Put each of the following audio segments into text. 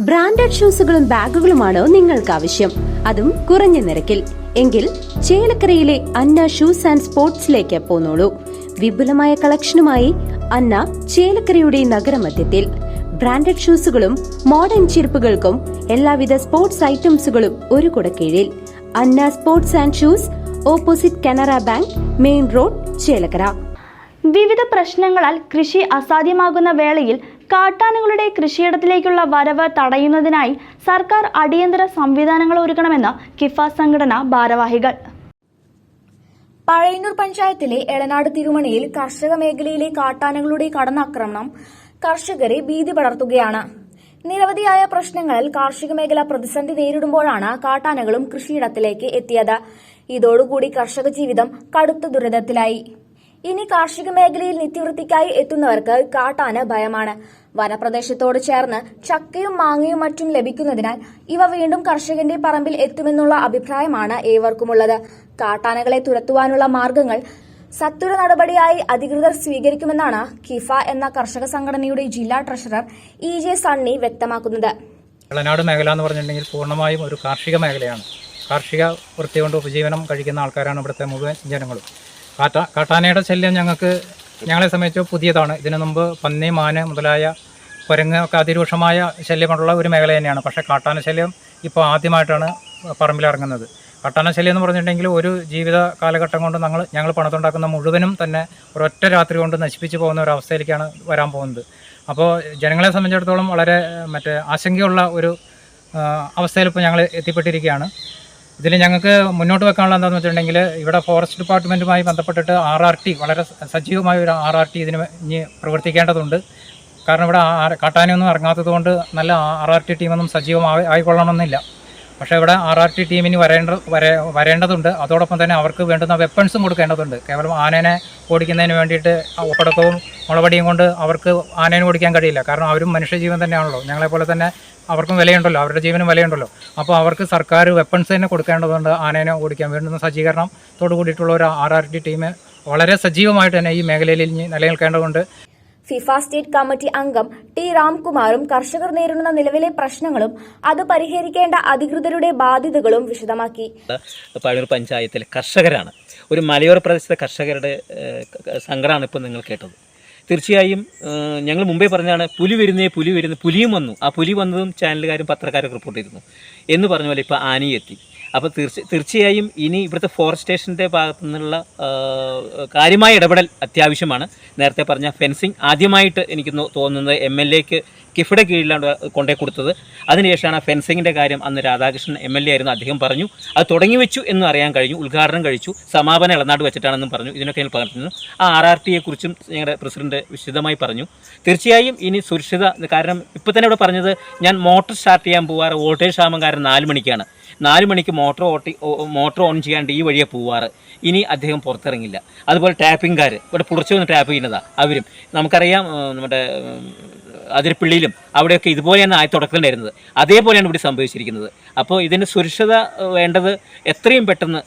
Branded ഷൂസുകളും ബാഗുകളുമാണോ നിങ്ങൾക്ക് ആവശ്യം? അതും കുറഞ്ഞ നിരക്കിൽ. എങ്കിൽ ചേലക്കരയിലെ അന്ന ഷൂസ് ആൻഡ് സ്പോർട്സിലേക്ക് പോന്നോളൂ. വിപുലമായ കളക്ഷനുമായി അന്ന ചേലക്കരയുടെ നഗരമധ്യത്തിൽ. ബ്രാൻഡഡ് ഷൂസുകളും മോഡേൺ ചെരുപ്പുകൾക്കും എല്ലാവിധ സ്പോർട്സ് ഐറ്റംസുകളും ഒരു കുടക്കീഴിൽ. Anna sports and shoes, opposite Canara bank, main road, Chelakkara. വിവിധ പ്രശ്നങ്ങളാൽ കൃഷി അസാധ്യമാകുന്ന വേളയിൽ കാട്ടാനകളുടെ കൃഷിയിടത്തിലേക്കുള്ള വരവ് തടയുന്നതിനായി സർക്കാർ അടിയന്തര സംവിധാനങ്ങൾ ഒരുക്കണമെന്ന് കിഫ സംഘടന ഭാരവാഹികൾ. പഴയന്നൂർ പഞ്ചായത്തിലെ എളനാട് തിരുമണിയിൽ കർഷക മേഖലയിലെ കാട്ടാനകളുടെ കടന്നാക്രമണം കർഷകരെ ഭീതി പടർത്തുകയാണ്. നിരവധിയായ പ്രശ്നങ്ങളിൽ കാർഷിക മേഖല പ്രതിസന്ധി നേരിടുമ്പോഴാണ് കാട്ടാനകളും കൃഷിയിടത്തിലേക്ക് എത്തിയത്. ഇതോടുകൂടി കർഷക ജീവിതം കടുത്ത ദുരിതത്തിലായി. ഇനി കാർഷിക മേഖലയിൽ നിത്യവൃത്തിക്കായി എത്തുന്നവർക്ക് കാട്ടാന ഭയമാണ്. വനപ്രദേശത്തോട് ചേർന്ന് ചക്കയും മാങ്ങയും മറ്റും ലഭിക്കുന്നതിനാൽ ഇവ വീണ്ടും കർഷകന്റെ പറമ്പിൽ എത്തുമെന്നുള്ള അഭിപ്രായമാണ് ഏവർക്കുമുള്ളത്. കാട്ടാനകളെ തുരത്തുവാനുള്ള മാർഗങ്ങൾ സത്വര നടപടിയായി അധികൃതർ സ്വീകരിക്കുമെന്നാണ് കിഫ എന്ന കർഷക സംഘടനയുടെ ജില്ലാ ട്രഷറർ EJ സണ്ണി വ്യക്തമാക്കുന്നത്. എളനാട് മേഖല എന്ന് പറഞ്ഞിട്ടുണ്ടെങ്കിൽ പൂർണ്ണമായും ഒരു കാർഷിക മേഖലയാണ്. കാർഷിക വൃത്തി കൊണ്ട് ഉപജീവനം കഴിക്കുന്ന ആൾക്കാരാണ് ഇവിടുത്തെ മുഴുവൻ ജനങ്ങളും. കാട്ടാനയുടെ ശല്യം ഞങ്ങളെ സംബന്ധിച്ച് പുതിയതാണ്. ഇതിനു മുമ്പ് പന്നി, മാന് മുതലായ കുരങ്ങ് ഒക്കെ അതിരൂക്ഷമായ ശല്യമുള്ള ഒരു മേഖല തന്നെയാണ്. പക്ഷേ കാട്ടാന ശല്യം ഇപ്പോൾ ആദ്യമായിട്ടാണ് പറമ്പിലിറങ്ങുന്നത്. കാട്ടാന ശല്യം എന്ന് പറഞ്ഞിട്ടുണ്ടെങ്കിൽ ഒരു ജീവിത കാലഘട്ടം കൊണ്ട് ഞങ്ങൾ പണത്തുണ്ടാക്കുന്ന മുഴുവനും തന്നെ ഒരൊറ്റ രാത്രി കൊണ്ട് നശിപ്പിച്ച് പോകുന്ന ഒരു അവസ്ഥയിലേക്കാണ് വരാൻ പോകുന്നത്. അപ്പോൾ ജനങ്ങളെ സംബന്ധിച്ചിടത്തോളം വളരെ ആശങ്കയുള്ള ഒരു അവസ്ഥയിൽ ഇപ്പോൾ ഞങ്ങൾ എത്തിപ്പെട്ടിരിക്കുകയാണ്. ഇതിൽ ഞങ്ങൾക്ക് മുന്നോട്ട് വെക്കാനുള്ള എന്താണെന്ന് വെച്ചിട്ടുണ്ടെങ്കിൽ ഇവിടെ ഫോറസ്റ്റ് ഡിപ്പാർട്ട്മെൻറ്റുമായി ബന്ധപ്പെട്ടിട്ട് RRT വളരെ സജീവമായ ഒരു RRT ഇതിന് ഇനി പ്രവർത്തിക്കേണ്ടതുണ്ട്. കാരണം ഇവിടെ കാട്ടാനയൊന്നും ഇറങ്ങാത്തത് കൊണ്ട് നല്ല RRT ടീമൊന്നും ആയിക്കൊള്ളണമെന്നില്ല. പക്ഷേ ഇവിടെ RRT ടീമിന് വരേണ്ടതുണ്ട്. അതോടൊപ്പം തന്നെ അവർക്ക് വേണ്ടുന്ന വെപ്പൺസും കൊടുക്കേണ്ടതുണ്ട്. കേവലം ആനേനെ ഓടിക്കുന്നതിന് വേണ്ടിയിട്ട് ഒപ്പടക്കവും മുളവടിയും കൊണ്ട് അവർക്ക് ആനേനെ ഓടിക്കാൻ കഴിയില്ല. കാരണം അവരും മനുഷ്യജീവൻ തന്നെയാണല്ലോ. ഞങ്ങളെപ്പോലെ തന്നെ അവർക്കും വിലയുണ്ടല്ലോ, അവരുടെ ജീവനും വിലയുണ്ടല്ലോ. അപ്പോൾ അവർക്ക് സർക്കാർ വെപ്പൺസ് തന്നെ കൊടുക്കേണ്ടതുണ്ട്. ആനേനെ ഓടിക്കാൻ വേണ്ടുന്ന സജ്ജീകരണത്തോട് കൂടിയിട്ടുള്ള ഒരു RRT ടീം വളരെ സജീവമായിട്ട് തന്നെ ഈ മേഖലയിൽ നിലനിൽക്കേണ്ടതുണ്ട്. ഫിഫ സ്റ്റേറ്റ് കമ്മിറ്റി അംഗം T രാംകുമാറും കർഷകർ നേരിടുന്ന നിലവിലെ പ്രശ്നങ്ങളും അത് പരിഹരിക്കേണ്ട അധികൃതരുടെ ബാധ്യതകളും വിശദമാക്കി. പഴയൂർ പഞ്ചായത്തിലെ കർഷകരാണ്, ഒരു മലയോര പ്രദേശത്തെ കർഷകരുടെ സങ്കടമാണ് ഇപ്പോൾ നിങ്ങൾ കേട്ടത്. തീർച്ചയായും ഞങ്ങൾ മുമ്പേ പറഞ്ഞാണ് പുലി വരുന്നു, പുലിയും വന്നു. ആ പുലി വന്നതും ചാനലുകാരും പത്രക്കാരും റിപ്പോർട്ട് ചെയ്തിരുന്നു എന്ന് പറഞ്ഞ പോലെ ഇപ്പോൾ ആനയും എത്തി. അപ്പോൾ തീർച്ചയായും ഇനി ഇവിടുത്തെ ഫോറസ്റ്റേഷൻ്റെ ഭാഗത്തു നിന്നുള്ള കാര്യമായ ഇടപെടൽ അത്യാവശ്യമാണ്. നേരത്തെ പറഞ്ഞ ഫെൻസിങ് ആദ്യമായിട്ട് എനിക്ക് തോന്നുന്നത് MLAക്ക് കിഫയുടെ കീഴിലാണ് കൊണ്ടേ കൊടുത്തത്. അതിനുശേഷമാണ് ഫെൻസിങ്ങിൻ്റെ കാര്യം അന്ന് രാധാകൃഷ്ണൻ MLA ആയിരുന്നു, അദ്ദേഹം പറഞ്ഞു. അത് തുടങ്ങി വെച്ചു എന്ന് അറിയാൻ കഴിഞ്ഞു, ഉദ്ഘാടനം കഴിച്ചു, സമാപനം ഇളനാട് വെച്ചിട്ടാണെന്നും പറഞ്ഞു. ഇതിനൊക്കെ ഞാൻ പറഞ്ഞിരുന്നു. ആ RRTയെക്കുറിച്ചും ഞങ്ങളുടെ പ്രസിഡന്റ് വിശദമായി പറഞ്ഞു. തീർച്ചയായും ഇനി സുരക്ഷിത, കാരണം ഇപ്പോൾ തന്നെ ഇവിടെ പറഞ്ഞത് ഞാൻ മോട്ടോർ സ്റ്റാർട്ട് ചെയ്യാൻ പോവാറ് വോൾട്ടേജ് ക്ഷാമം കാരണം 4 മണിക്കാണ്. 4 മണിക്ക് മോട്ടോർ ഓൺ ചെയ്യാണ്ട് ഈ വഴിയെ പോവാറ്. ഇനി അദ്ദേഹം പുറത്തിറങ്ങില്ല. അതുപോലെ ടാപ്പിംഗുകാർ ഇവിടെ പുറച്ചു വന്ന് ടാപ്പ് ചെയ്യുന്നതാണ് അവരും. നമുക്കറിയാം നമ്മുടെ അതിരപ്പള്ളിയിലും അവിടെയൊക്കെ ഇതുപോലെയാണ് തുടക്കമുണ്ടായിരുന്നത്. അതേപോലെയാണ് ഇവിടെ സംഭവിച്ചിരിക്കുന്നത്. അപ്പോൾ ഇതിന് സുരക്ഷത വേണ്ടത് എത്രയും പെട്ടെന്ന്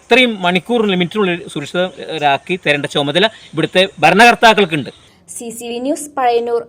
എത്രയും മണിക്കൂർ ലിമിറ്റിനുള്ളിൽ സുരക്ഷിതരാക്കി തരേണ്ട ചുമതല ഇവിടുത്തെ ഭരണകർത്താക്കൾക്കുണ്ട്. CCV news, Pazhayannur.